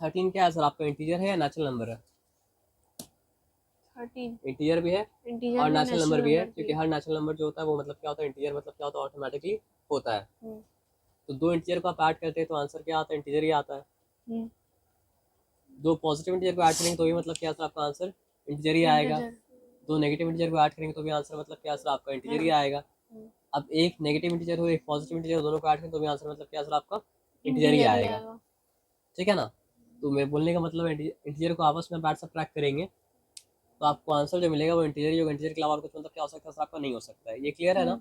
13 क्या है सर आपका, इंटीजर है या नेचुरल नंबर है? 13 इंटीजर भी है इंटीजर और भी नेचुरल नंबर भी है, नंबर क्योंकि हर नेचुरल नंबर जो होता है वो मतलब क्या होता है, इंटीजर मतलब क्या होता है, ऑटोमेटिकली होता है। तो दो इंटीजर को आप ऐड करते हैं तो आंसर क्या आता है, इंटीजर ही आता है। दो पॉजिटिव इंटीजर को ऐड करेंगे तो भी मतलब क्या सर आपका आंसर इंटीजर ही आएगा। दो नेगेटिव इंटीजर को ऐड करेंगे तो भी आंसर मतलब क्या सर आपका इंटीजर ही आएगा। अब एक नेगेटिव इंटीजर हो एक पॉजिटिव इंटीजर, दोनों को ऐड करें तो भी आंसर मतलब क्या सर आपका इंटीजर ही आएगा। ठीक है ना। तो मेरे बोलने का मतलब इंटीजर को आपस में ऐड सब्ट्रैक्ट करेंगे तो आपको आंसर जो मिलेगा वो इंटीजर ही होगा। इंटीजर के अलावा कुछ मतलब क्या हो सकता है सर आपका, नहीं हो सकता है। ये क्लियर है ना।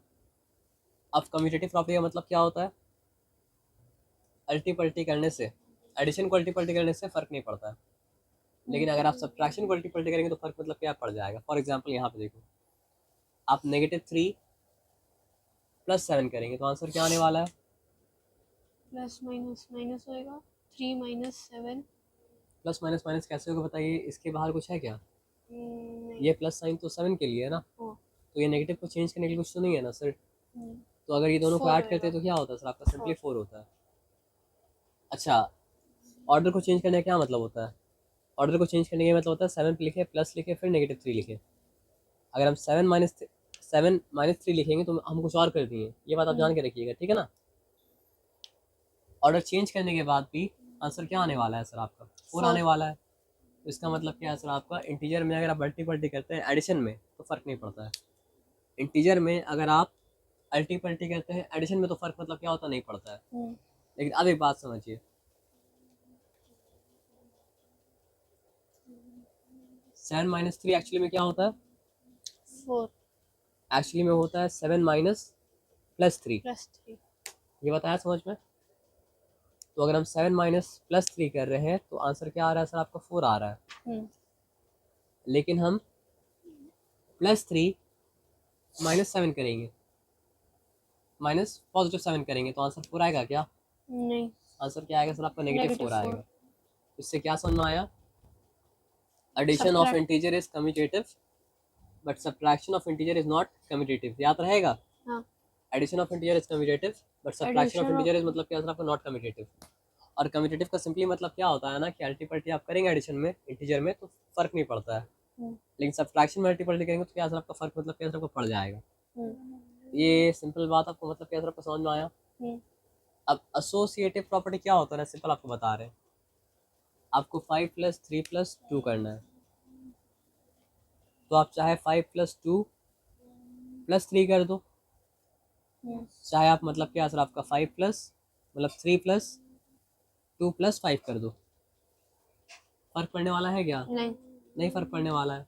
अब कम्यूटेटिव प्रॉपर्टी का मतलब क्या होता है, अल्टी पल्टी करने से, एडिशन को अल्टी पल्टी करने से फर्क नहीं पड़ता है, लेकिन अगर आप सब्ट्रैक्शन को अल्टी पल्टी करेंगे तो फर्क मतलब क्या पड़ जाएगा। फॉर एग्जाम्पल यहाँ पे देखो, आप -3 + 7 करेंगे तो आंसर क्या आने वाला है, प्लस माइनस माइनस होएगा, 3 - 7। प्लस माइनस माइनस कैसे होगा बताइए, इसके बाहर कुछ है क्या? ये प्लस साइन तो 7 के लिए है ना, तो ये नेगेटिव को चेंज करने के लिए कुछ तो नहीं है ना सर। तो अगर ये दोनों को ऐड करते हैं तो क्या होता है सर आपका, सिंपली 4 होता है। अच्छा, ऑर्डर को चेंज करने का क्या मतलब होता है, ऑर्डर को चेंज करने का मतलब होता है 7 लिखे प्लस लिखे फिर -3 लिखे। अगर हम 7 - 3 लिखेंगे तो हम कुछ और कर दिए, ये बात आप जान के रखिएगा, ठीक है ना। ऑर्डर चेंज करने के बाद भी आंसर क्या आने वाला है सर आपका, 4 आने वाला है। तो इसका मतलब क्या है सर आपका, इंटीजर में अगर आप मल्टी करते हैं एडिशन में तो फ़र्क नहीं पड़ता है, इंटीजर में अगर आप अल्टी पल्टी करते हैं एडिशन में तो फ़र्क मतलब क्या होता, नहीं पड़ता है। लेकिन अब एक बात समझिए, 7 - 3 एक्चुअली में क्या होता है, 4 एक्चुअली में होता है 7 - +3। ये बताया समझ में। तो अगर हम 7 - +3 कर रहे हैं तो आंसर क्या आ रहा है सर आपका, 4 आ रहा है। लेकिन हम +3 -7 करेंगे, माइनस +7 करेंगे तो आंसर 4 आएगा क्या, नहीं, आंसर क्या आएगा सर आपका, -4 आएगा। इससे क्या समझ में आया, addition of integer is commutative but subtraction of integer is not commutative. याद रहेगा, addition of integer is commutative but subtraction of integer is मतलब क्या सर आपका, नॉट कम्यूटेटिव। और कम्यूटेटिव का सिंपली मतलब क्या होता है ना कि अल्टीपल्टी आप करेंगे एडिशन में इंटीजर में तो फर्क नहीं पड़ता है, लेकिन सब्ट्रैक्शन में अल्टीपल्टी करेंगे तो क्या सर आपका फर्क मतलब क्या सर आपको पड़ जाएगा। ये सिंपल बात आपको मतलब क्या सर आपको समझ में आया। अब एसोसिएटिव प्रॉपर्टी क्या होता है ना, सिंपल आपको बता रहे हैं, आपको 5 + 3 + 2 करना है, तो आप चाहे 5 + 2 + 3 कर दो, चाहे आप मतलब क्या सर आपका 5 प्लस मतलब 3 + 2 + 5 कर दो, फर्क पड़ने वाला है क्या, नहीं फर्क पड़ने वाला है।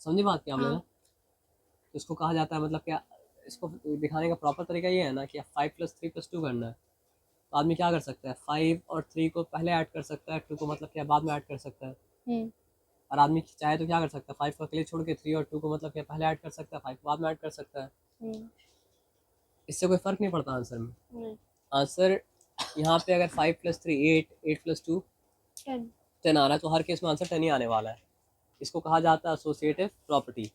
समझी बात क्या आपने ना। तो इसको कहा जाता है मतलब क्या, इसको दिखाने का प्रॉपर तरीका ये है ना कि 5 + 3 + 2 करना है, तो आदमी क्या कर सकता है, 5 और 3 को पहले ऐड कर सकता है, 2 को मतलब क्या बाद में ऐड कर सकता है। और आदमी चाहे तो क्या कर सकता है, 5 को अकेले छोड़ के 3 और 2 को मतलब क्या पहले ऐड कर सकता है, 5 को बाद में ऐड कर सकता है। इससे कोई फर्क नहीं पड़ता आंसर में। आंसर यहाँ पे अगर 5 + 3 8, 8 + 2 10 आ रहा है, तो हर केस में आंसर 10 ही आने वाला है। इसको कहा जाता है एसोसिएटिव प्रॉपर्टी।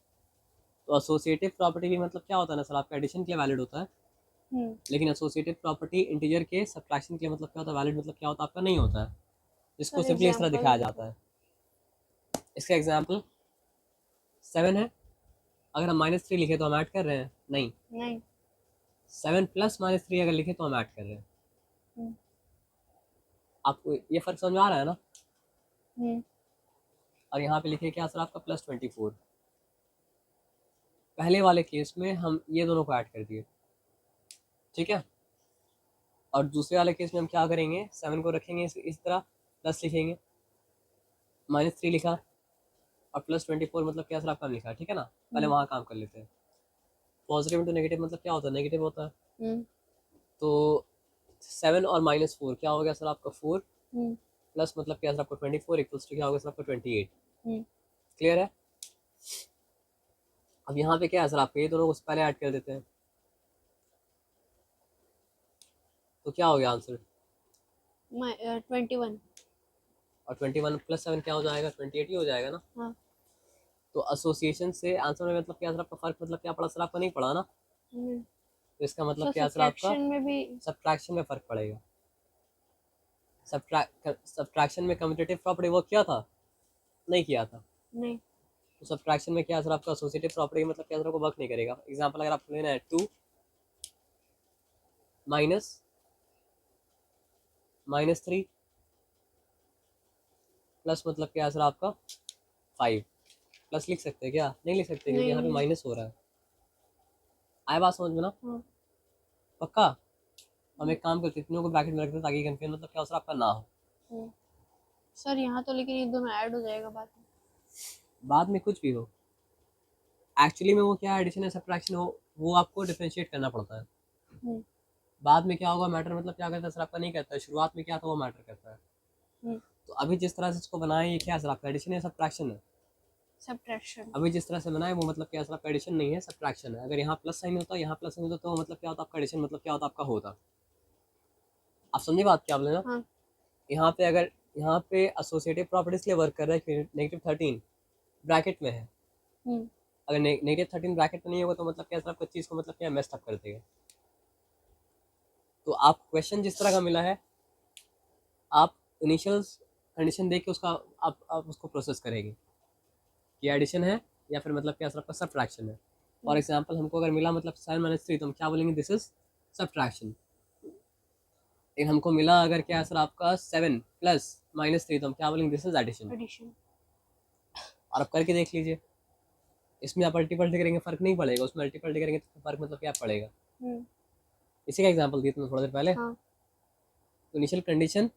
तो एसोसिएटिव प्रॉपर्टी भी मतलब क्या होता है ना सर, आपका एडिशन के लिए वैलिड होता है, लेकिन एसोसिएटिव प्रॉपर्टी इंटीजर के सब्ट्रैक्शन के लिए मतलब क्या होता है, वैलिड मतलब क्या होता है आपका, नहीं होता है, जिसको सिंपली इस तरह दिखाया जाता है। इसका एग्जाम्पल 7 है, अगर हम -3 लिखे तो हम ऐड कर रहे हैं, नहीं 7 + -3 अगर लिखे तो हम ऐड कर रहे हैं। आपको ये फर्क समझ में आ रहा है ना। और यहाँ पे लिखे क्या सर आपका, +24। पहले वाले केस में हम ये दोनों को ऐड कर दिए, ठीक है। और दूसरे वाले केस में हम क्या करेंगे, 7 को रखेंगे इस तरह, प्लस लिखेंगे, -3 लिखा और +24 मतलब क्या सर आपका लिखा, ठीक है ना। पहले वहाँ काम कर लेते हैं। पॉजिटिव इंटू नेगेटिव मतलब क्या होता है, नेगेटिव होता है। तो 7 और -4 क्या हो गया सर आपका 4, प्लस मतलब क्या सर आपको 24 इक्वल्स टू क्या होगा सर आपका 28। क्लियर है। अब यहाँ पे क्या है सर आपका, ये दोनों को पहले ऐड कर देते हैं, तो क्या हो गया आंसर 21 और 21 + 7 क्या हो जाएगा, 28 ही हो जाएगा ना। तो एसोसिएशन से आंसर में मतलब क्या सर आपका फर्क मतलब क्या पड़ा सर आपका, नहीं पड़ा ना। तो इसका मतलब क्या सर आपका, सब्ट्रैक्शन में फर्क पड़ेगा। सब्ट्रैक्शन में कम्यूटेटिव प्रॉपर्टी वर्क किया था? नहीं किया था। नहीं। तो सब्ट्रैक्शन में क्या सर आपका एसोसिएटिव प्रॉपर्टी मतलब क्या सर आपको वर्क नहीं करेगा। एग्जांपल अगर आपको लेना है 2 माइनस 3 प्लस मतलब क्या सर आपका 5 प्लस लिख सकते हैं क्या? नहीं लिख सकते क्योंकि यहाँ पे नहीं। माइनस हो रहा है। आए बात समझ में ना? हाँ। पक्का? हम एक काम करते तीनों को ब्रैकेट में रखते ताकि कंफ्यूजन मतलब क्या सर आपका ना हो। सर यहाँ तो लेकिन ये दोनों ऐड हो जाएगा बाद में कुछ भी हो, एक्चुअली में वो क्या एडिशन है सब्ट्रैक्शन हो वो आपको डिफरेंशिएट करना पड़ता है। बाद में क्या होगा मैटर मतलब क्या करता है सर आपका नहीं करता है। शुरुआत में क्या था वो मैटर करता है। तो अभी जिस तरह से इसको बनाए ये क्या सर आपका एडिशन है सब्ट्रैक्शन है? सब्ट्रैक्शन। अभी जिस तरह से बनाए वो मतलब क्या सर आपका एडिशन नहीं है सब्ट्रैक्शन है। अगर यहाँ प्लस साइन होता यहाँ प्लस साइन होता तो मतलब क्या होता आपका एडिशन मतलब क्या होता आपका होता। आप समझे बात क्या बोले ना? हाँ। यहाँ पे अगर यहाँ पे एसोसिएटिव प्रॉपर्टी इसलिए वर्क कर रहा है कि -13 ब्रैकेट में है। अगर -13 ब्रैकेट में नहीं होगा तो मतलब क्या सर आपको चीज़ को मतलब क्या मेस्ट अप कर देगा। तो आप क्वेश्चन जिस तरह का मिला है आप इनिशियल कंडीशन देख के उसका आप उसको प्रोसेस करेंगे कि एडिशन है या फिर मतलब क्या सर आपका सब्ट्रैक्शन है। फॉर एग्जांपल हमको अगर मिला मतलब 7 - 3 तो हम क्या बोलेंगे दिस इज सब्ट्रैक्शन। लेकिन हमको मिला अगर क्या सर आपका 7 प्लस -3 तो हम क्या बोलेंगे दिस इज एडिशन। और अब करके देख लीजिए इसमें आप अल्टीपल्टी करेंगे फर्क नहीं पड़ेगा, उसमें अल्टीपल्टी करेंगे तो फर्क मतलब क्या पड़ेगा। इसी का एग्जांपल दिया तुमने थोड़ी देर पहले। हाँ। तो इनिशियल कंडीशन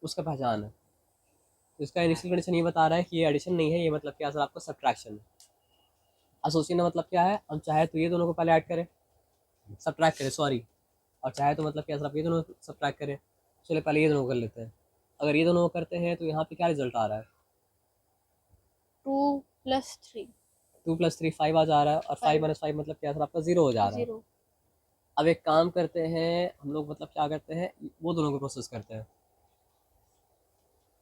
उसका पहचान है। तो इसका इनिशियल कंडीशन ये बता रहा है कि ये एडिशन नहीं है, ये मतलब क्या सर आपका सब्ट्रैक्शन है। एसोसिएशन मतलब क्या है, हम चाहे तो ये दोनों को पहले ऐड करें सब्ट्रैक्ट करें सॉरी, और चाहे तो मतलब क्या सर आप ये दोनों सब्ट्रैक्ट करें। चलिए पहले ये दोनों कर लेते हैं। अगर ये दोनों करते हैं तो यहाँ पे क्या रिजल्ट आ रहा है 2 + 3 2 + 3 5 आ जा रहा है और 5 - 5 मतलब क्या सर आपका 0 हो जा रहा है। 0। अब एक काम करते हैं हम लोग मतलब क्या करते हैं वो दोनों को प्रोसेस करते हैं।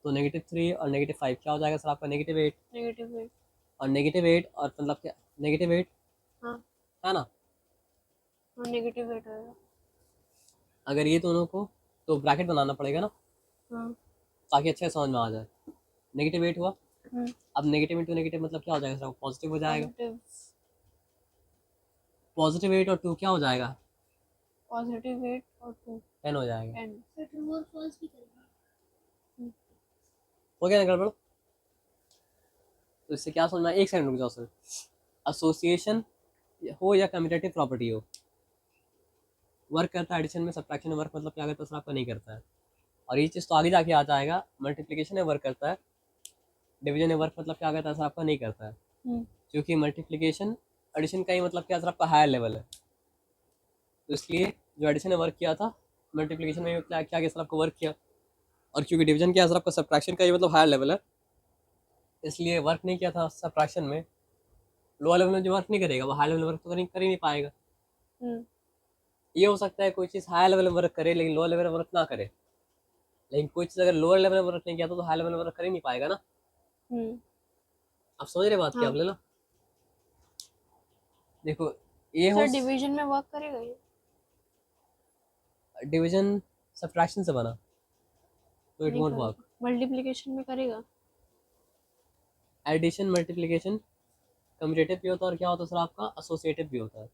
तो -3 और -5 क्या हो जाएगा सर आपका -8 -8 और -8 और मतलब क्या -8 हाँ। है ना। और -8 होगा। अगर ये दोनों को तो ब्रैकेट बनाना पड़ेगा ना हाँ। ताकि अच्छे से समझ में आ जाए। -8 हुआ। हम्म। अब नेगेटिव इंटू नेगेटिव मतलब क्या हो जाएगा सर पॉजिटिव हो जाएगा। पॉजिटिव। +8 और 2 क्या हो जाएगा +8 और 2 10 हो जाएगा। 10। फिर ट्रू और फॉल्स भी करेंगे। हो गया ना गड़बड़। तो इससे क्या समझ में आया? एक सेकंड रुक जाओ सर। एसोसिएशन हो या कम्यूटेटिव प्रॉपर्टी हो वर्क करता है एडिशन में, सब्ट्रैक्शन में वर्क मतलब क्या करता है सर आपका नहीं करता है। और ये चीज़ तो आगे जाके आ जाएगा। मल्टीप्लिकेशन में वर्क करता है, डिवीजन में वर्क मतलब क्या करता है सर आपका नहीं करता है। क्योंकि मल्टीप्लिकेशन एडिशन का ही मतलब क्या सर आपका हायर लेवल है। तो इसलिए जो एडिशन ने वर्क किया था मल्टीप्लिकेशन में क्या क्या सर आपको वर्क किया। और क्योंकि डिवीजन क्या सर आपका सब्ट्रैक्शन का ही मतलब हायर लेवल है इसलिए वर्क नहीं किया था सब्ट्रैक्शन में। लोअर लेवल में जो वर्क नहीं करेगा वो हाई लेवल में वर्क तो कर ही नहीं पाएगा। ये हो सकता है कोई चीज़ हाई लेवल में वर्क करे लेकिन लोअर लेवल में वर्क ना करे। लेकिन कोई चीज़ अगर लोअर लेवल में वर्क नहीं किया तो हाई लेवल में वर्क कर ही नहीं पाएगा ना। आप समझ रहे बात क्या हाँ। बोले ना। देखो ये हो सर डिवीजन में वर्क करेगा ये। डिवीजन सब्ट्रैक्शन से बना तो इट वोंट वर्क। मल्टीप्लिकेशन में करेगा। एडिशन मल्टीप्लिकेशन कम्यूटेटिव भी होता है और क्या होता है सर आपका एसोसिएटिव भी होता है।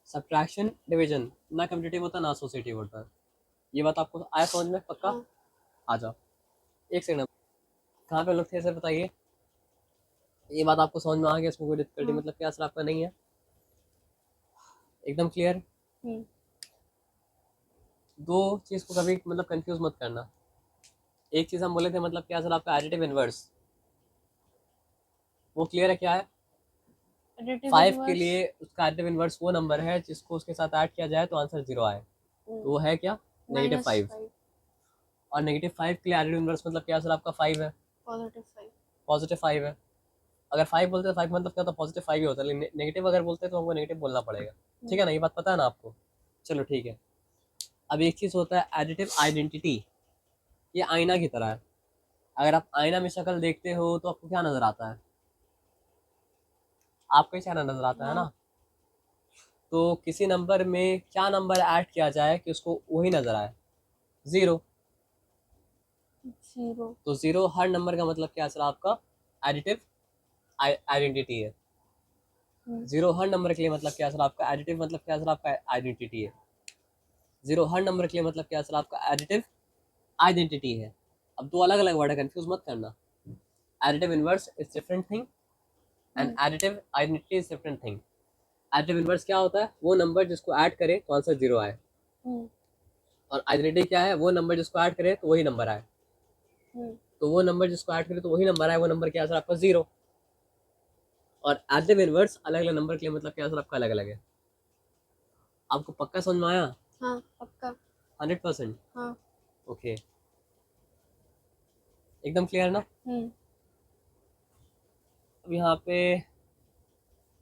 सब्ट्रैक्शन डिवीजन ना कम्यूटेटिव होता ना एसोसिएटिव होता है। ये बात आपको आया समझ में पक्का? हाँ। आ जाओ एक सेकंड। कहाँ पे लोग थे सर बताइए। ये बात आपको समझ में आ गया, इसमें कोई डिफिकल्टी मतलब क्या सर आपका नहीं है, एकदम क्लियर। दो चीज़ को कभी मतलब कंफ्यूज मत करना। एक चीज़ हम बोले थे मतलब क्या सर आपका एडिटिव इनवर्स, वो क्लियर है क्या है? 5 के लिए उसका एडिटिव इनवर्स वो नंबर है जिसको उसके साथ ऐड किया जाए तो आंसर 0 आए। तो वो है क्या -5। और -5 के लिए एडिटिव इनवर्स मतलब क्या सर आपका 5 है, +5 है। अगर 5 बोलते हैं 5 मतलब क्या होता है +5 ही होता है। लेकिन नेगेटिव अगर बोलते हैं तो हमको नेगेटिव बोलना पड़ेगा। ठीक है ना, ये बात पता है ना आपको। चलो ठीक है। अब एक चीज़ होता है एडिटिव आइडेंटिटी, ये आईना की तरह है। अगर आप आईना में शक्ल देखते हो तो आपको क्या नज़र आता है? आपको ही चेहरा नज़र आता है ना। तो किसी नंबर में क्या नंबर ऐड किया जाए कि उसको वही नज़र आए 0। 0. तो 0 हर नंबर का मतलब क्या सर आपका एडिटिव आइडेंटिटी है। 0 हर नंबर के लिए मतलब क्या सर आपका एडिटिव मतलब क्या सर आपका आइडेंटिटी है। 0 हर नंबर के लिए मतलब क्या सर आपका एडिटिव आइडेंटिटी है। अब दो अलग अलग वर्ड है, कंफ्यूज मत करना। Additive inverse is different thing and additive identity is different thing. Additive inverse क्या होता है, वो नंबर जिसको ऐड करे तो आंसर 0 आए, और आइडेंटिटी क्या है, वो नंबर जिसको ऐड करे तो वही नंबर आए। तो वो नंबर जिसको ऐड करे तो वही नंबर आए, वो नंबर क्या सर आपका 0। और एडिटिव इनवर्स अलग अलग नंबर के लिए मतलब क्या सर आपका अलग अलग है। आपको पक्का समझ में आया? हाँ पक्का। 100%? हाँ। ओके, एकदम क्लियर ना? अब यहाँ पे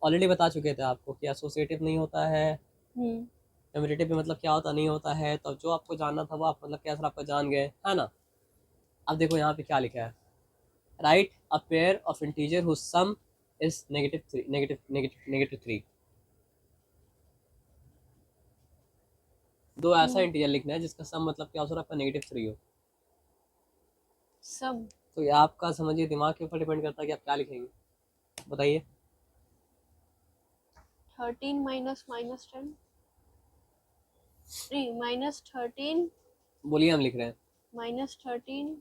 ऑलरेडी बता चुके थे आपको कि एसोसिएटिव नहीं होता है, कम्यूटेटिव में मतलब क्या होता नहीं होता है। तो जो आपको जानना था वो आप मतलब क्या सर आपका जान गए, है ना? अब देखो यहाँ पे क्या लिखा है, write a pair of integer whose sum is negative 3। दो ऐसा इंटीजर लिखना है जिसका सम मतलब क्या हो सर आपका -3 हो। सम तो ये आपका समझिए दिमाग के ऊपर डिपेंड करता है कि आप क्या लिखेंगे, बताइए। 13 minus minus 10 3 minus 13 बोलिए, हम लिख रहे हैं minus 13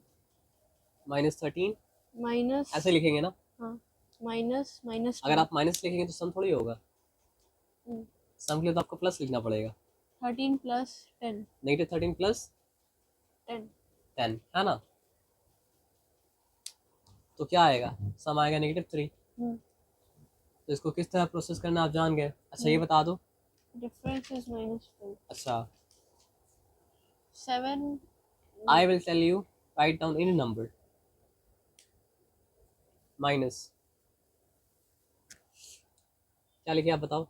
-13 minus ऐसे लिखेंगे ना। हाँ minus minus अगर 10 आप माइनस लिखेंगे तो सम थोड़ी होगा, सम के लिए तो आपको प्लस लिखना पड़ेगा। 13 plus 10 -13 प्लस 10 10 है ना। तो क्या आएगा, सम आएगा -3। तो इसको किस तरह प्रोसेस करना आप जान गए। अच्छा ये बता दो, difference is -5 अच्छा 7 I will tell you write down any number minus, क्या लिखे आप बताओ।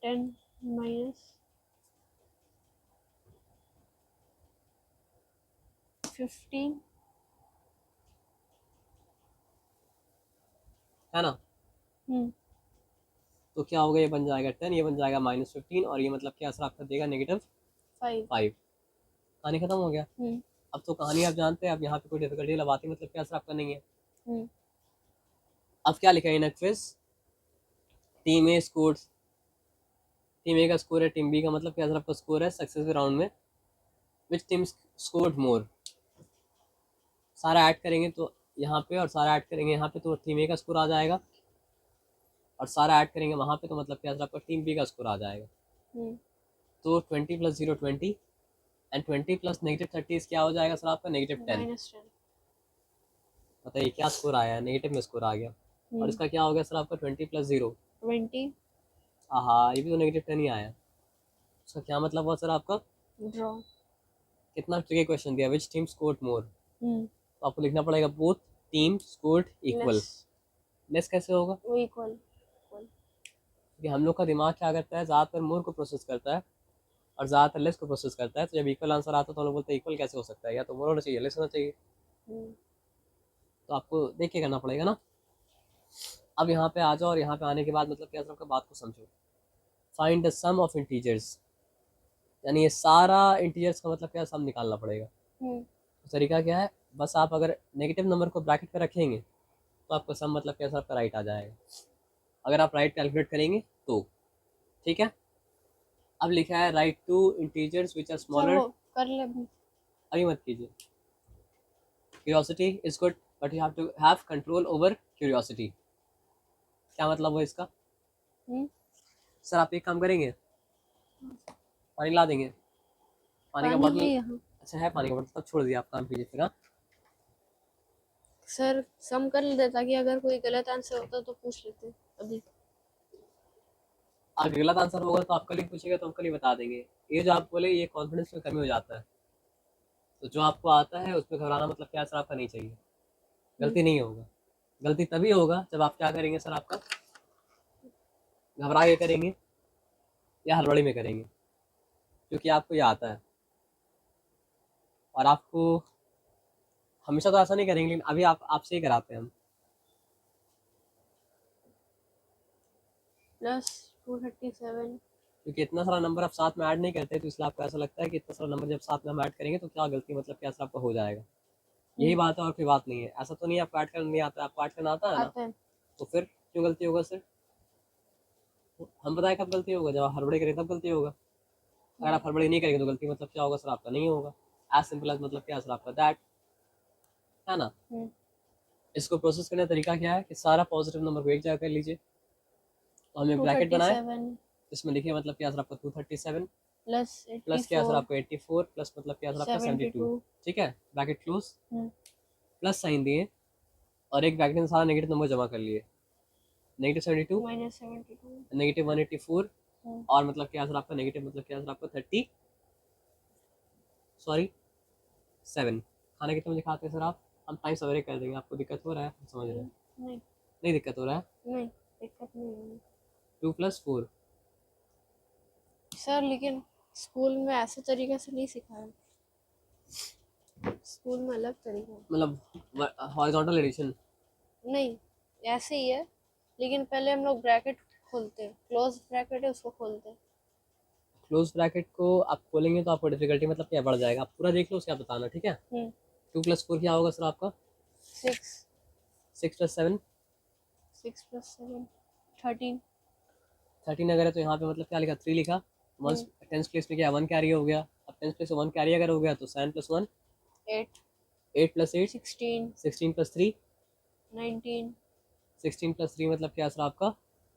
10 minus 15 है ना। तो क्या होगा, ये बन जाएगा 10, ये बन जाएगा -15, और ये मतलब क्या असर आपका देगा -5। कहानी खत्म हो गया। अब तो कहानी आप जानते हैं, अब यहाँ पे कोई डिफिकल्टी लगाती मतलब क्या असर आपका नहीं है। अब क्या लिखा है इन क्विज, टीम ए स्कोर, टीम ए का स्कोर है टीम बी का मतलब क्या असर आपका स्कोर है सक्सेसफुल राउंड में, विच टीम स्कोर्ड मोर। सारा ऐड करेंगे तो यहाँ पे, और सारा ऐड करेंगे यहाँ पे तो टीम ए का स्कोर आ जाएगा, और सारा ऐड करेंगे वहाँ पे तो मतलब क्या आपका टीम बी का स्कोर आ जाएगा। तो 20 + 0 20 एंड 20 + -30 क्या हो जाएगा सर आपका -10। बताइए क्या स्कोर आया है, नेगेटिव में स्कोर आ गया। और इसका क्या हो गया सर आपका 20 + 0 20 हाँ, ये भी तो -10 ही आया। इसका क्या मतलब हुआ सर आपका ड्रॉ। कितना ट्रिकी क्वेश्चन दिया, विच टीम स्कोर्ड मोर। तो आपको लिखना पड़ेगा both team scored equal. Less कैसे होगा, वो इक्वल। क्योंकि हम लोग का दिमाग क्या करता है, ज़्यादातर मोर को प्रोसेस करता है और ज़्यादातर लेस को प्रोसेस करता है। तो जब इक्वल आंसर आता है तो हम लोग बोलते हैं इक्वल कैसे हो सकता है, या तो मोर होना चाहिए लेस होना चाहिए। तो आपको देख के करना पड़ेगा ना। अब यहाँ पे आ जाओ, और यहाँ पे आने के बाद मतलब क्या आपका बात को समझो। Find the sum of integers, यानी ये सारा इंटीजर्स का मतलब क्या सम निकालना पड़ेगा। तो तरीका क्या है, बस आप अगर नेगेटिव नंबर को ब्रैकेट पे रखेंगे तो आपका सम मतलब क्या आपका राइट आ जाएगा, अगर आप राइट कैलकुलेट करेंगे तो। ठीक है, अब लिखा है write two integers which are smaller. कर ले अभी मत कीजिए। Curiosity is good but you have to have control over curiosity. क्या मतलब हुआ इसका? सर आप एक काम करेंगे, पानी ला देंगे, पानी का बोतल। अच्छा है पानी का बोतल, तब छोड़ दिया आप काम कीजिए फिर। हाँ सर सम कर लेते ताकि अगर कोई गलत आंसर होता तो पूछ लेते अभी। अगर गलत आंसर होगा तो आप कल ही पूछेगा तो हम कल ही बता देंगे। ये जो आप बोले ये कॉन्फिडेंस में कमी हो जाता है। तो जो आपको आता है उसमें घबराना मतलब क्या सर आपका नहीं चाहिए। गलती नहीं होगा, गलती तभी होगा जब आप क्या करेंगे सर आपका घबरा के करेंगे या हड़बड़ी में करेंगे, क्योंकि आपको ये आता है। और आपको हमेशा तो ऐसा नहीं करेंगे, लेकिन अभी आप आपसे ही कराते हैं हम। +237 क्योंकि इतना सारा नंबर आप साथ में ऐड नहीं करते, तो इसलिए आपको ऐसा लगता है कि इतना सारा नंबर जब साथ में हम ऐड करेंगे तो क्या गलती, मतलब क्या आपका हो जाएगा। यही बात है और कोई बात नहीं है। ऐसा तो नहीं है आपको ऐड करना नहीं आता, आपको ऐड करना आता है ना, आता है। तो फिर क्यों गलती होगा सर? हम बताएं कब गलती होगा, जब आप हड़बड़ी करें तब गलती होगा। अगर आप हड़बड़ी नहीं करेंगे तो गलती मतलब क्या होगा सर? आपका नहीं होगा। एज सिंपल एज मतलब क्या सर? आपका दैट, है ना। इसको प्रोसेस करने का तरीका क्या है कि सारा पॉजिटिव नंबर को एक जगह कर लीजिए, तो हमें ब्रैकेट बनाए, 237 इसमें लिखिए मतलब क्या सर? आपका 237 प्लस प्लस क्या सर? 84 आपको 84 प्लस मतलब क्या सर? आपका 72। 72। ठीक है, ब्रैकेट क्लोज, हम्म, प्लस साइन दिए और एक ब्रैकेट में सारा नेगेटिव नंबर जमा कर लिए, नेगेटिव 72, माइनस 72। नेगेटिव 184 हम्म, और मतलब क्या सर? आपका नेगेटिव मतलब क्या सर? आपका 30 सॉरी 7। खाना कितने बजे खाते हैं सर आप? हम टाइम सवेरे कर देंगे, आपको दिक्कत हो रहा है? हम समझ रहे हैं, नहीं नहीं दिक्कत हो रहा है। नहीं, दिक्कत नहीं है 2 + 4 सर, लेकिन स्कूल में ऐसे तरीके से नहीं सिखाया। स्कूल में अलग तरीका है। मतलब हॉरिजॉन्टल एडिशन। नहीं, ऐसे ही है, लेकिन पहले हम लोग ब्रैकेट खोलते हैं, क्लोज ब्रैकेट है उसको खोलते हैं। क्लोज ब्रैकेट को आप खोलेंगे तो आपको डिफिकल्टी मतलब क्या बढ़ जाएगा। आप पूरा देख लो, उसके बाद बताना, ठीक है। 2 + 4 क्या होगा सर आपका? 6 6 + 7 6 + 7 13। 13 अगर है तो यहाँ पे मतलब क्या लिखा? 3 लिखा। वन टेंस प्लेस में क्या 1 कैरी हो गया। अब टेंस प्लेस में 1 कैरी अगर हो गया तो 7 + 1 8 8 + 8 16 16 + 3 19 16 + 3 मतलब क्या सर? आपका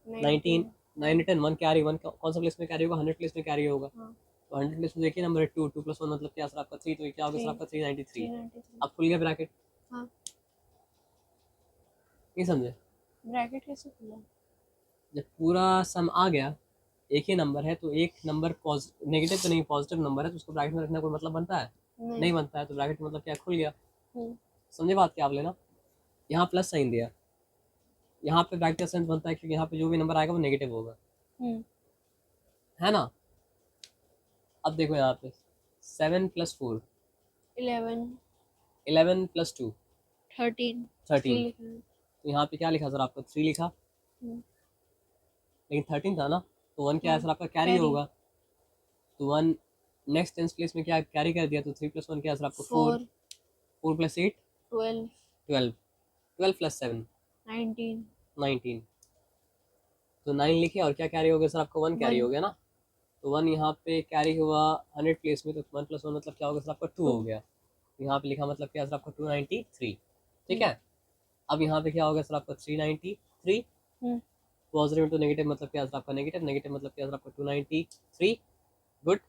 19। 19। 9 10 1 कैरी, 1 कौन सा प्लेस में कैरी होगा? 100 प्लेस में कैरी होगा। हाँ, तो 100 प्लेस में देखिए नंबर 2, 2 + 1 मतलब क्या सर? आपका 3, तो ये क्या होगा सर? 3 आपका 393। 393। अब खुल गया ब्रैकेट, हाँ, नहीं समझे? ब्रैकेट कैसे खुला? जब पूरा सम आ गया, एक ही नंबर है तो एक नंबर नेगेटिव तो नहीं पॉजिटिव नंबर है, तो उसको ब्रैकेट में रखना कोई मतलब बनता है? नहीं बनता है। तो ब्रैकेट मतलब क्या? खुल गया। समझे बात क्या आप लेना? यहाँ प्लस साइन दिया, यहाँ पे ब्रैकेट का सेंस बनता है क्योंकि यहाँ पे जो भी नंबर आएगा वो नेगेटिव होगा, है ना। अब देखो यहाँ पे 7 + 4 11 11 + 2 13 13। लिखा है। तो यहाँ पे क्या लिखा सर? आपका 3 लिखा, हम्म, लेकिन 13 था ना, तो 1 क्या है हाँ, सर? आपका कैरी carry होगा। तो 1 नेक्स्ट टेंस प्लेस में क्या कैरी कर दिया, तो 3 + 1 क्या है सर? आपको 4, 4 4 + 8 12 12, 12 + 7 19 19। तो 9 लिखे और क्या कैरी हो गया सर? आपका 1 कैरी 1 हो गया ना। तो 1 यहाँ पे कैरी हुआ 100 प्लेस में, तो 1 + 1 मतलब क्या हो गया सर? आपका 2 हो 2। गया। यहाँ पे लिखा मतलब क्या सर? आपका 293। ठीक है। अब यहाँ पे क्या हो गया सर? आपका 393। पॉजिटिव इंटू नेगेटिव मतलब क्या सर? आपका नेगेटिव, नेगेटिव मतलब क्या सर? आपका 293। गुड।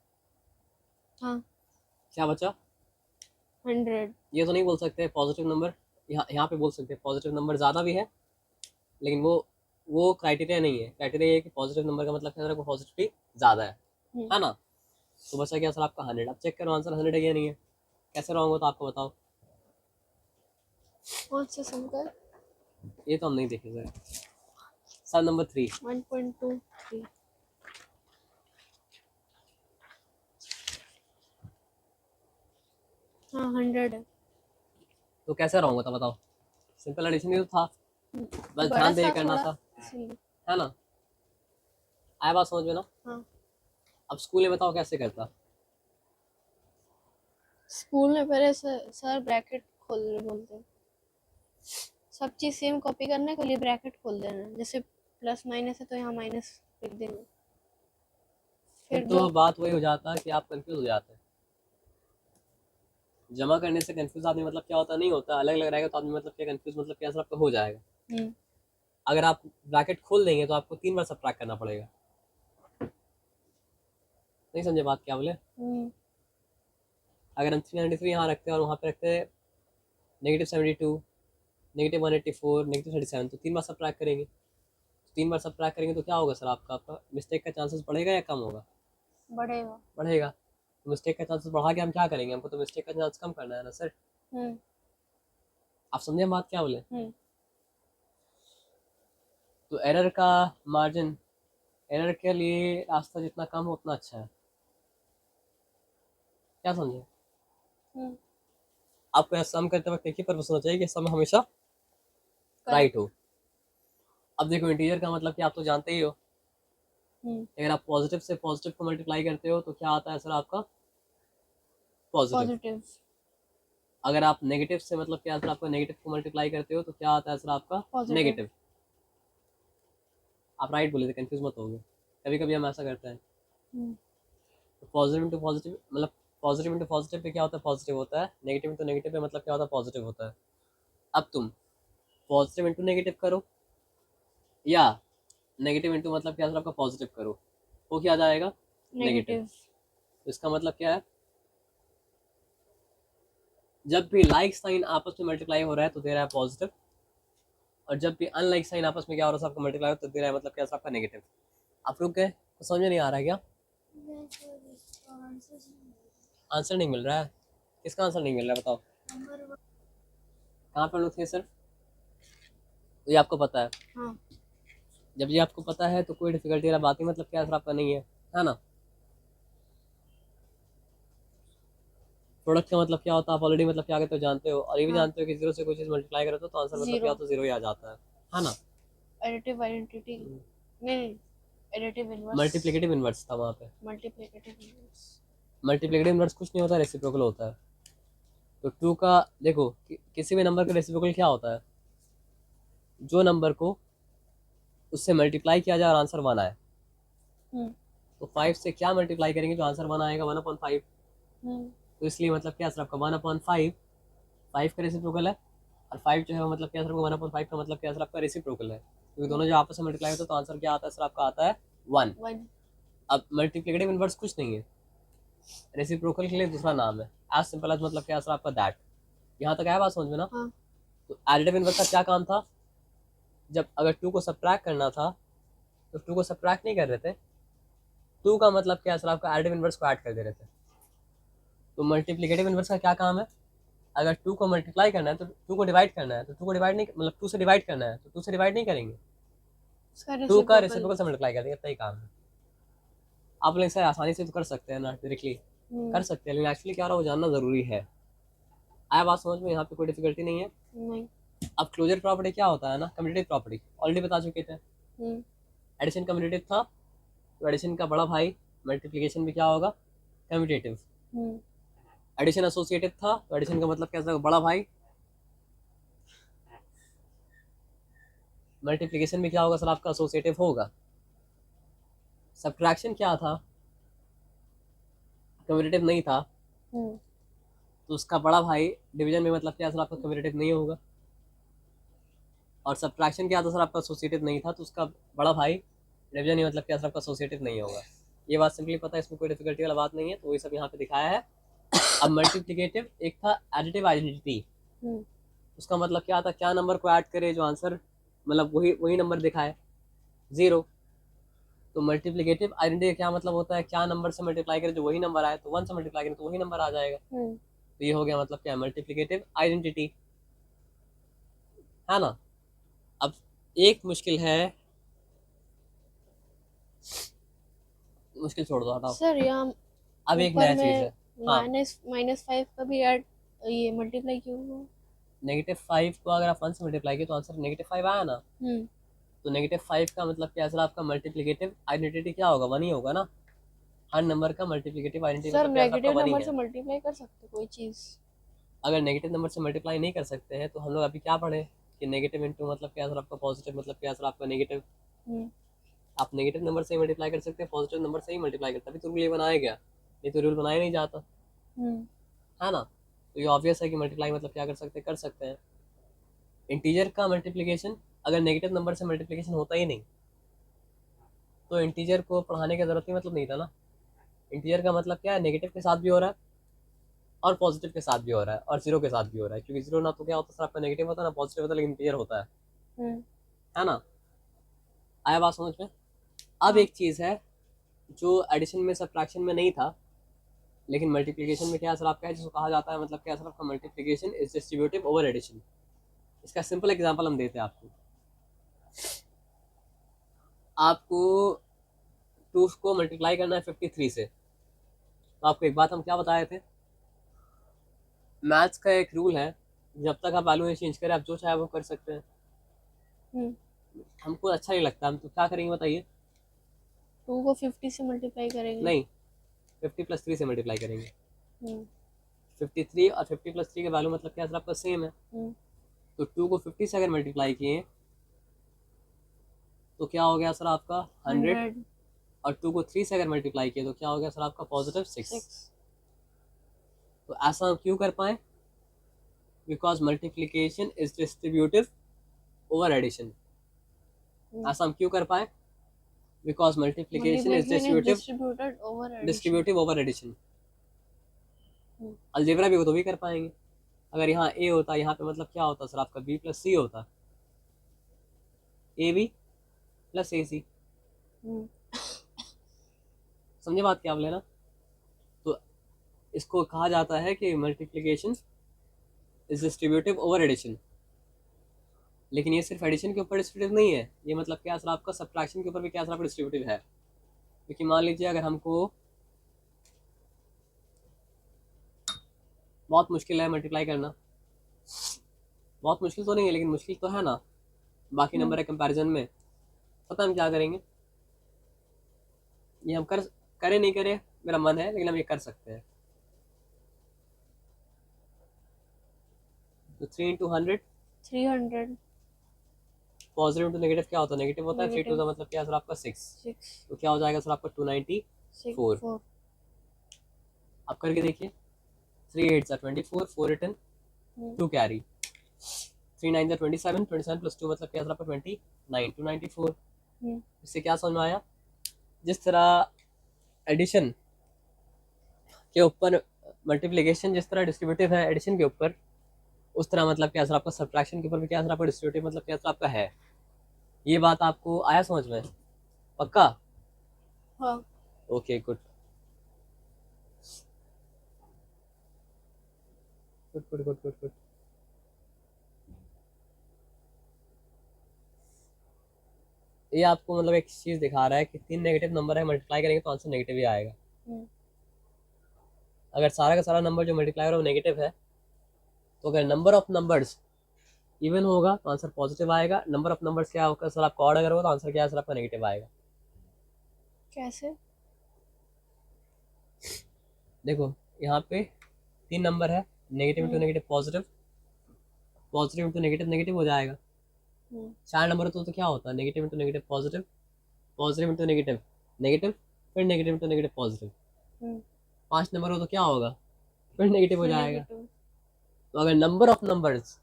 हाँ, क्या बचा? 100। ये तो नहीं बोल सकते पॉजिटिव नंबर, यहाँ पे बोल सकते हैं पॉजिटिव नंबर ज़्यादा भी है, लेकिन वो क्राइटेरिया नहीं है। क्राइटेरिया ये कि पॉजिटिव नंबर का मतलब क्या है? पॉजिटिविटी ज़्यादा है ना। तो बचा क्या सर? आपका 100। अब चेक करो आंसर 100 है या नहीं है। कैसे रॉन्ग हो तो आपको बताओ। कौन सा संकर? ये तो हम नहीं देखे सर। Sir number 3 1.23। हाँ, 100 है। तो कैसे रॉन्ग होता बताओ? सिंपल एडिशन ही तो था, बस बड़ा ध्यान दे के सा करना थोड़ा, था, इसीलिए। है ना। आया बात समझ में ना। हाँ, अब स्कूल में बताओ कैसे करता। स्कूल में पहले सर ब्रैकेट खोलने बोलते हैं। सब चीज़ सेम कॉपी करने के लिए ब्रैकेट खोल देना, जैसे प्लस माइनस है तो यहाँ माइनस लिख देंगे। फिर फिर तो जो बात वही हो जाता है कि आप कंफ्यूज हो जाते हैं। जमा करने से कंफ्यूज आदमी मतलब क्या होता नहीं होता, अलग अलग रहेगा तो आदमी मतलब क्या कंफ्यूज मतलब क्या सर? आपका हो जाएगा। अगर आप ब्रैकेट खोल देंगे तो आपको 3 बार सब्ट्रैक्ट करना पड़ेगा। नहीं समझे बात क्या बोले? अगर हम 393 यहाँ रखते हैं और वहाँ पे रखते हैं -72, -184, -37, तो 3 बार सब्ट्रैक्ट करेंगे। 3 बार सब्ट्रैक्ट करेंगे तो क्या होगा सर? आपका मिस्टेक का चांसेस बढ़ेगा या कम होगा? बढ़ेगा। बढ़ेगा। तो मिस्टेक का चांसेस बढ़ा के हम क्या करेंगे? हमको तो मिस्टेक का चांस कम करना है ना सर। आप समझे बात क्या बोले? तो एरर का मार्जिन, एरर के लिए रास्ता जितना कम हो उतना अच्छा है। क्या समझे? आपको यह सम करते वक्त एक ही पर्पस होना चाहिए कि सम हमेशा राइट हो। अब देखो इंटीजर का मतलब कि आप तो जानते ही हो, अगर आप पॉजिटिव से पॉजिटिव को मल्टीप्लाई करते हो तो क्या आता है सर आपका पॉजिटिव। पॉजिटिव। अगर आप नेगेटिव से मतलब क्या सर आपका नेगेटिव को मल्टीप्लाई करते हो तो क्या आता है सर आपका Positive. नेगेटिव। आप राइट बोले थे, कंफ्यूज मत होगे, कभी कभी हम ऐसा करते हैं। तो पॉजिटिव इंटू पॉजिटिव मतलब पॉजिटिव इंटू पॉजिटिव पे क्या होता है पॉजिटिव होता है, नेगेटिव इंटू नेगेटिव पे मतलब क्या होता है पॉजिटिव होता है। अब तुम पॉजिटिव इंटू नेगेटिव करो या नेगेटिव इंटू मतलब क्या सर आपका पॉजिटिव करो, वो क्या आ जाएगा नेगेटिव। तो इसका मतलब क्या है, जब भी लाइक साइन आपस में मल्टीप्लाई हो रहा है तो दे रहा है पॉजिटिव, और जब भी अनलाइक साइन आपस में क्या हो रहा है आपका मल्टीप्लाई हो तो दे रहा है मतलब क्या आपका नेगेटिव। आप रुक गए, तो समझ में नहीं आ रहा है क्या? आंसर नहीं मिल रहा है, किसका आंसर नहीं मिल रहा है बताओ, कहाँ पर लोग थे सर? ये आपको पता है? हाँ। जब ये आपको पता है तो कोई डिफिकल्टी वाला बात ही मतलब क्या सर आपका नहीं है ना। प्रोडक्ट का मतलब क्या होता है आप ऑलरेडी मतलब क्या कहते हो जानते हो, और ये भी हाँ। जानते हो कि जीरो से कोई चीज मल्टीप्लाई करो तो आंसर मतलब क्या होता है जीरो ही आ जाता है ना। एडिटिव आइडेंटिटी नहीं, एडिटिव इनवर्स। मल्टीप्लिकेटिव इनवर्स था वहाँ पे। Multiplicative inverse. मल्टीप्लिकेटिव इनवर्स कुछ नहीं होता, रेसिप्रोकल होता है। तो टू का देखो किसी भी नंबर का रेसिप्रोकल क्या होता है, जो नंबर को उससे मल्टीप्लाई किया जाए और आंसर वन आए। तो 5 से क्या मल्टीप्लाई करेंगे जो आंसर वन आएगा 1/5। तो इसलिए मतलब क्या सर आपका 1/5 5 का रेसिप्रोकल है, और 5 जो है वो मतलब क्या सर 1/5 का मतलब क्या सर आपका रेसिप्रोकल है, क्योंकि दोनों जो आपस में मल्टीप्लाई होते हैं तो आंसर क्या आता है सर आपका आता है 1। अब मल्टीप्लिकेटिव इनवर्स कुछ नहीं है, रेसिप्रोकल के लिए दूसरा नाम है, एज सिंपल एज मतलब क्या सर आपका दैट। यहाँ तक आया बात समझ में ना? हाँ। तो एडिटिव इनवर्स का क्या काम था, जब अगर 2 को सब्ट्रैक्ट करना था तो 2 को सब्ट्रैक्ट नहीं कर रहे थे, 2 का मतलब क्या सर आपका एडिटिव इनवर्स को ऐड कर दे रहे थे। तो मल्टीप्लिकेटिव इनवर्स का क्या काम है, अगर 2 को मल्टीप्लाई करना है तो 2 को डिवाइड करना है, तो 2 को डिवाइड नहीं मतलब 2 से डिवाइड करना है तो 2 से डिवाइड नहीं करेंगे, 2 का रेसिप्रोकल से मल्टीप्लाई कर देंगे, इतना ही काम है। आप लोग इसे आसानी से तो कर सकते हैं ना, डायरेक्टली कर सकते हैं, लेकिन एक्चुअली क्या रहा वो जानना जरूरी है। आया बात समझ में? यहाँ पे कोई डिफिकल्टी नहीं है। नहीं। अब क्लोजर प्रॉपर्टी क्या होता है ना, कम्यूटेटिव प्रॉपर्टी ऑलरेडी बता चुके थे। एडिशन कम्यूटेटिव था तो एडिशन का बड़ा भाई मल्टीप्लिकेशन भी क्या होगा कम्यूटेटिव। एडिशन एसोसिएटिव था तो एडिशन का मतलब क्या बड़ा भाई, मल्टीप्लिकेशन भी क्या होगा सर आपका एसोसिएटिव होगा। सब्ट्रैक्शन क्या था, कम्यूटेटिव नहीं था तो उसका बड़ा भाई डिवीजन में मतलब क्या सर आपका कम्यूटेटिव नहीं होगा। और सब्ट्रैक्शन क्या था सर आपका एसोसिएटिव नहीं था तो उसका बड़ा भाई डिवीजन में मतलब क्या सर आपका एसोसिएटिव नहीं होगा। ये बात सिंपली पता है, इसमें कोई डिफिकल्टी वाला बात नहीं है, तो ये सब यहाँ पे दिखाया है। अब मल्टीप्लिकेटिव एक था एडिटिव आइडेंटिटी, उसका मतलब क्या था, क्या नंबर को ऐड करे जो आंसर मतलब वही नंबर दिखाए 0। तो मल्टीप्लिकेटिव आइडेंटिटी क्या मतलब होता है, क्या नंबर से मल्टीप्लाई करे जो वही नंबर आए, तो 1 से मल्टीप्लाई करें तो वही नंबर आ जाएगा। तो ये हो गया मतलब क्या मल्टीप्लिकेटिव आइडेंटिटी, है ना। अब एक मुश्किल है, मुश्किल छोड़ दो हटाओ सर यहाँ अब एक नया चीज है। हाँ, -5 का भी ऐड ये मल्टीप्लाई क्यों हुआ? -5 को अगर आप 1 से मल्टीप्लाई किए तो आंसर -5 आया ना। तो -5 का मतलब क्या सर आपका मल्टीप्लिकेटिव आइडेंटिटी क्या होगा 1 ही होगा ना। हर नंबर का मल्टीप्लिकेटिव आइडेंटिटी सर मतलब क्या नेगेटिव आपका 1 ही नंबर है। से मल्टीप्लाई कर सकते कोई चीज? अगर नेगेटिव नंबर से मल्टीप्लाई नहीं कर सकते हैं तो हम लोग अभी क्या पढ़े कि नेगेटिव इंटू मतलब क्या सर आपका पॉजिटिव मतलब क्या सर आपका नेगेटिव। आप नेगेटिव नंबर से ही मल्टीप्लाई कर सकते हैं, पॉजिटिव नंबर से ही मल्टीप्लाई करते हैं, अभी तो रूल ये बनाया गया, नहीं तो रूल बनाया नहीं जाता, है ना। तो ये ऑब्वियस है कि मल्टीप्लाई मतलब क्या कर सकते हैं। इंटीजर का मल्टीप्लिकेशन अगर नेगेटिव नंबर से मल्टीप्लिकेशन होता ही नहीं तो इंटीजर को पढ़ाने की जरूरत ही मतलब नहीं था ना। इंटीजर का मतलब क्या है, नेगेटिव के साथ भी हो रहा है और पॉजिटिव के साथ भी हो रहा है और जीरो के साथ भी हो रहा है, क्योंकि जीरो ना तो क्या होता है सर आपका नेगेटिव होता है ना पॉजिटिव होता है, लेकिन इंटीजर होता है ना। आया बात समझ में? अब एक चीज है जो एडिशन में सब्ट्रैक्शन में नहीं था लेकिन मल्टीप्लिकेशन में क्या सर आपका है, जिसको कहा जाता है मतलब क्या सर आपका multiplication is distributive over addition. इसका सिंपल एग्जांपल हम देते हैं आपको 2 को मल्टीप्लाई करना है 53 से। तो आपको एक बात हम क्या बताए थे, मैथ्स का एक रूल है, जब तक आप वैल्यू नहीं चेंज करें आप जो चाहे वो कर सकते हैं। हमको अच्छा नहीं लगता, हम तो क्या करेंगे बताइए, 2 को 50 से मल्टीप्लाई करेंगे। नहीं, 50 + 3 से मल्टीप्लाई करेंगे। हम्म 53 और 50 + 3 का वैल्यू मतलब क्या सर आपका सेम है। हम्म तो 2 को 50 से अगर मल्टीप्लाई किए तो क्या हो गया सर आपका 100, 100 और 2 को 3 से अगर मल्टीप्लाई किए तो क्या हो गया सर आपका +6। 6 तो ऐसा हम क्यों कर पाए? Because multiplication is distributive over addition. ऐसा हम क्यों कर पाए? Because multiplication is multiplication is distributed over addition. Algebra भी हो तो भी कर पाएंगे। अगर यहाँ ए होता, यहाँ पे मतलब क्या होता सर आपका b + c होता, AB + AC। समझे बात क्या आप लेना? तो इसको कहा जाता है कि multiplication is distributive over addition. लेकिन ये सिर्फ एडिशन के ऊपर डिस्ट्रीब्यूटिव नहीं है, ये मतलब क्या सर आपका सब्ट्रैक्शन के ऊपर भी क्या सर आपका डिस्ट्रीब्यूटिव है। क्योंकि मान लीजिए अगर हमको बहुत मुश्किल है मल्टीप्लाई करना, बहुत मुश्किल तो नहीं है लेकिन मुश्किल तो है ना बाकी नंबर के कंपैरिजन में, पता हम क्या करेंगे? ये हम करें नहीं करें मेरा मन है, लेकिन हम ये कर सकते हैं। तो 3 × 100 300 पॉजिटिव इंटू नेगेटिव क्या होता है? नेगेटिव होता है। 3 Negative. का मतलब क्या है सर आपका 6। 6 तो क्या हो जाएगा सर आपका 294। 4 आप करके देखिए, 3 8 24, 4 रिटर्न, 2 कैरी, 3 9 27, 27 + 2 मतलब क्या सर आपका 29, 294। इससे क्या समझ में आया? जिस तरह एडिशन के ऊपर मल्टीप्लिकेशन जिस तरह डिस्ट्रीब्यूटिव है एडिशन के ऊपर, उस तरह मतलब क्या सर आपका सब्ट्रैक्शन के ऊपर भी क्या सर आपका डिस्ट्रीब्यूटिव मतलब क्या सर आपका है। ये बात आपको आया समझ में? पक्का? हाँ okay good good good good good good. ये आपको मतलब एक चीज दिखा रहा है कि 3 नेगेटिव नंबर है, मल्टीप्लाई करेंगे तो आंसर नेगेटिव ही आएगा। अगर सारा का सारा नंबर जो मल्टीप्लाई हो रहा है वो नेगेटिव है, तो अगर नंबर ऑफ नंबर्स इवन होगा तो आंसर पॉजिटिव आएगा। नंबर ऑफ नंबर्स क्या होगा सर आपका ऑड अगर होगा तो आंसर क्या है सर आपका नेगेटिव आएगा। कैसे? देखो यहाँ पे 3 नंबर है, negative into negative positive, positive into negative negative हो जाएगा। 4 नंबर तो क्या होता है? Negative into negative positive, positive into negative negative, फिर negative into negative positive. 5 number हो तो क्या होगा? फिर नेगेटिव हो जाएगा। तो अगर नंबर ऑफ नंबर्स,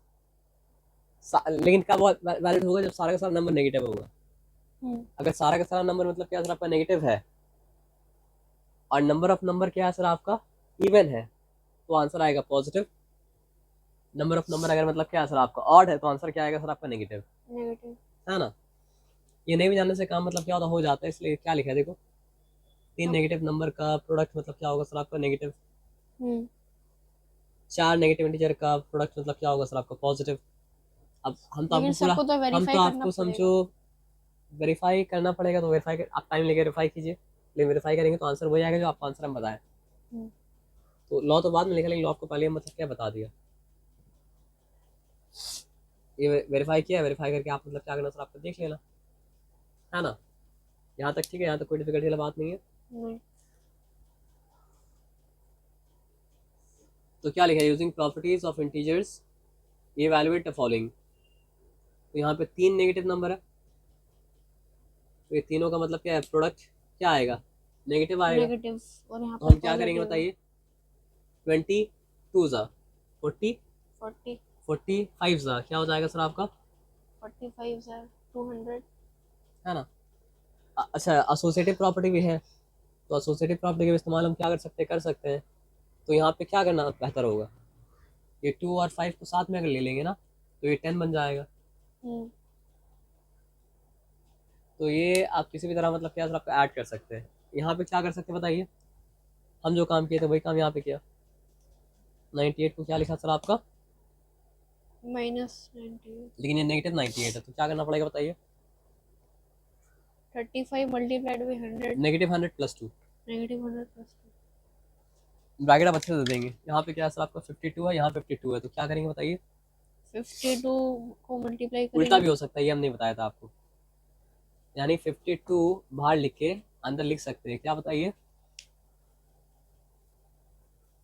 लेकिन कब वैलिड होगा? जब सारा का सारा नंबर नेगेटिव होगा। अगर सारा का सारा नंबर मतलब क्या सर आपका नेगेटिव है और नंबर ऑफ नंबर क्या है सर आपका इवन है, तो आंसर आएगा पॉजिटिव। नंबर ऑफ नंबर अगर मतलब क्या है सर आपका ऑड है तो आंसर क्या आएगा सर आपका नेगेटिव, है ना? ये नहीं भी जानने से काम मतलब क्या होता हो जाता है, इसलिए क्या लिखा है देखो, 3 नेगेटिव नंबर का प्रोडक्ट मतलब क्या होगा सर आपका नेगेटिव, 4 नेगेटिव इंटीजर का प्रोडक्ट मतलब क्या होगा सर आपका पॉजिटिव। अब हम तो आपको पूरा हम तो आपको समझो वेरीफाई करना पड़ेगा, तो वेरीफाई आप टाइम लेके वेरीफाई कीजिए, लेकिन वेरीफाई करेंगे तो आंसर वही आएगा जो आपका आंसर हम बताएं। तो लॉ तो बाद में लिखा, लेकिन लॉ को पहले मतलब क्या बता दिया। ये वेरीफाई किया, वेरीफाई करके आप मतलब क्या करना सर आपको देख लेना, है ना? यहाँ तक ठीक है, यहाँ तक कोई डिफिकल्टी वाला बात नहीं है। तो क्या लिखा है? Using properties of integers evaluate the following. तो यहाँ पे 3 नेगेटिव नंबर है, तो ये तीनों का मतलब क्या है? प्रोडक्ट क्या आएगा? नेगेटिव आएगा। नेगेटिव। और यहाँ तो हम क्या करेंगे बताइए? 22 ज़ा 40, 45 ज़ा क्या हो जाएगा सर आपका? 45 ज़ा 200, है ना? अच्छा, एसोसिएटिव प्रॉपर्टी भी है, तो एसोसिएटिव प्रॉपर्टी का इस्तेमाल हम क्या कर सकते हैं। तो यहाँ पे क्या करना बेहतर होगा? ये 2 और 5 को साथ में अगर ले लेंगे ना तो ये 10 बन जाएगा। तो ये आप किसी भी तरह मतलब क्या सर आपका ऐड कर सकते हैं। यहाँ पे क्या कर सकते हैं बताइए? हम जो काम किए थे वही काम यहाँ पे किया। 98 को क्या लिखा सर आपका? -98, लेकिन ये नेगेटिव 98 है, तो क्या करना पड़ेगा बताइए? 35 multiplied by 100, negative 100 + 2, negative 100 + 2, bracket आप अच्छे से दे देंगे। यहाँ पे क्या है सर आपका 52 है, यहाँ 52 है, तो क्या करेंगे बताइए? 52 को मल्टीप्लाई उल्टा करेंगे। भी हो सकता है, ये हम नहीं बताया था आपको। यानी 52 बाहर लिख के अंदर लिख सकते हैं, क्या बताइए?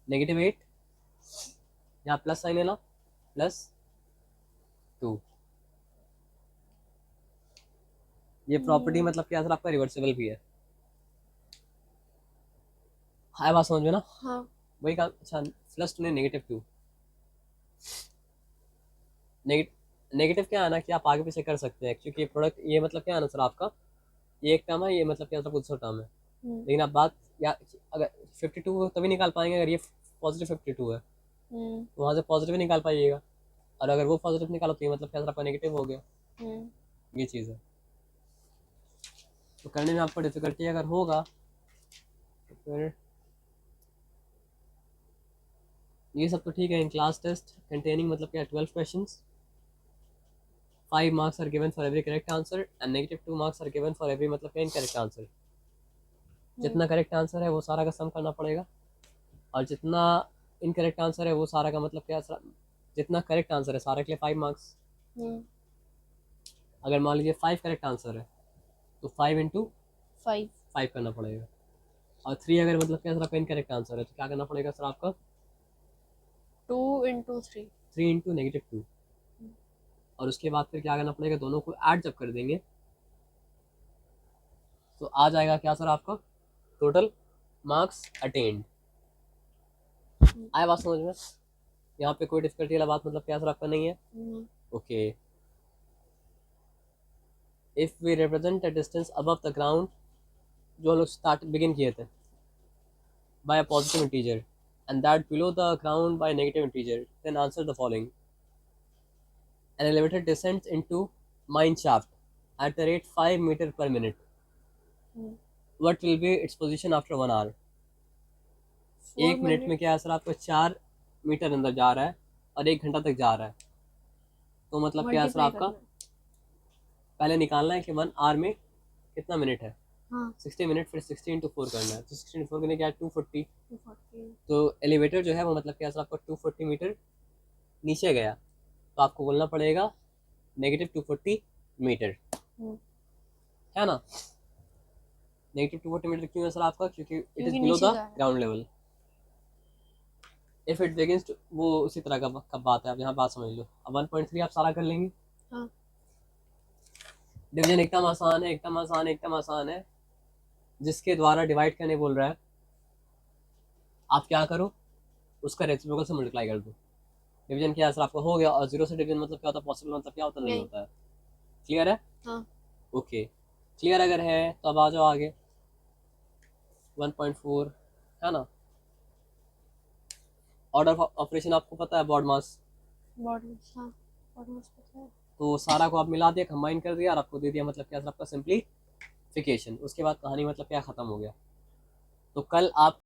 -8, यहाँ प्लस साइन है ना, +2। ये प्रॉपर्टी मतलब क्या सर आपका रिवर्सिबल भी है। हाँ बात समझ में ना? हाँ। वही काम। अच्छा, +2 ने -2, नेगेटिव क्या है ना कि आप आगे पीछे कर सकते हैं, क्योंकि प्रोडक्ट ये मतलब क्या है ना सर आपका, ये एक टर्म है, ये मतलब क्या मतलब दूसरा टर्म है। लेकिन आप बात या अगर 52 तभी निकाल पाएंगे अगर ये +52 है, तो वहाँ से पॉजिटिव निकाल पाइएगा, और अगर वो पॉजिटिव निकालो तो ये मतलब क्या सर आपका नेगेटिव हो गया। ये चीज़ है। तो करने में आपको डिफिकल्टी अगर होगा तो फिर ये सब तो ठीक है। इन क्लास टेस्ट कंटेनिंग मतलब क्या 12 questions, 5 marks are given for every correct answer and -2 marks are given for every मतलब क्या इनकरेक्ट आंसर। जितना करेक्ट आंसर है वो सारा का सम करना पड़ेगा, और जितना इनकरेक्ट आंसर है वो सारा का मतलब क्या, जितना करेक्ट आंसर है सारे के लिए 5 मार्क्स। अगर मान लीजिए 5 करेक्ट आंसर है तो 5 इंटू 5 करना पड़ेगा, और 3 अगर मतलब क्या सर आपका इनकरेक्ट आंसर है तो क्या करना पड़ेगा सर आपका 2 इंटू 3 3 इंटू -2, और उसके बाद फिर क्या करना पड़ेगा, दोनों को ऐड जब कर देंगे तो आ जाएगा क्या सर आपका टोटल मार्क्स अटेंड। आया बात समझ में? यहाँ पे कोई डिफिकल्टी वाला बात मतलब क्या सर आपका नहीं है? Okay. If we represent a distance above the ground, जो हम लोग स्टार्ट बिगिन किए थे, by a positive integer and that below the ground by a negative integer, then answer the following. An elevator descends into mine shaft at the rate 5 meter per minute. What will be its position after 1 hour? 1 minute में क्या है sir आपको 4 metre अंदर जा रहा है और 1 घंटा तक जा रहा है, तो मतलब क्या है सर आपका पहले निकालना है कि 1 आवर में कितना मिनट है। 60 मिनट, फिर 60 इंटू 4 करना है, तो 60 इंटू 4 करने क्या है 240। तो एलिवेटर जो है वो मतलब क्या सर आपका 240 मीटर नीचे गया, तो आपको बोलना पड़ेगा -240 मीटर, है ना। -240 मीटर क्यों है सर आपका, क्योंकि it is below the ground level. If it begins to, वो उसी तरह का बात है, आप यहाँ बात समझ लो। अब 1.3 आप सारा कर लेंगे। डिवीजन एकदम आसान है, एकदम आसान, एकदम आसान है। जिसके द्वारा डिवाइड करने बोल रहा है, आप क्या करो, उसका रेसिप्रोकल से मल्टीप्लाई कर दो। डिवीजन क्या है सर आपको हो गया, और 0 से डिवीजन मतलब क्या होता है, पॉसिबल मतलब क्या होता नहीं होता है। क्लियर है? ओके, क्लियर अगर है तो अब आ जाओ आगे। 1.4 है ना। ऑर्डर ऑफ ऑपरेशन आपको पता है, बॉड मास। तो सारा को आप मिला दिया, कंबाइन कर दिया और आपको दे दिया मतलब क्या सर आपका सिंप्लीफिकेशन। उसके बाद कहानी मतलब क्या खत्म हो गया। तो कल आप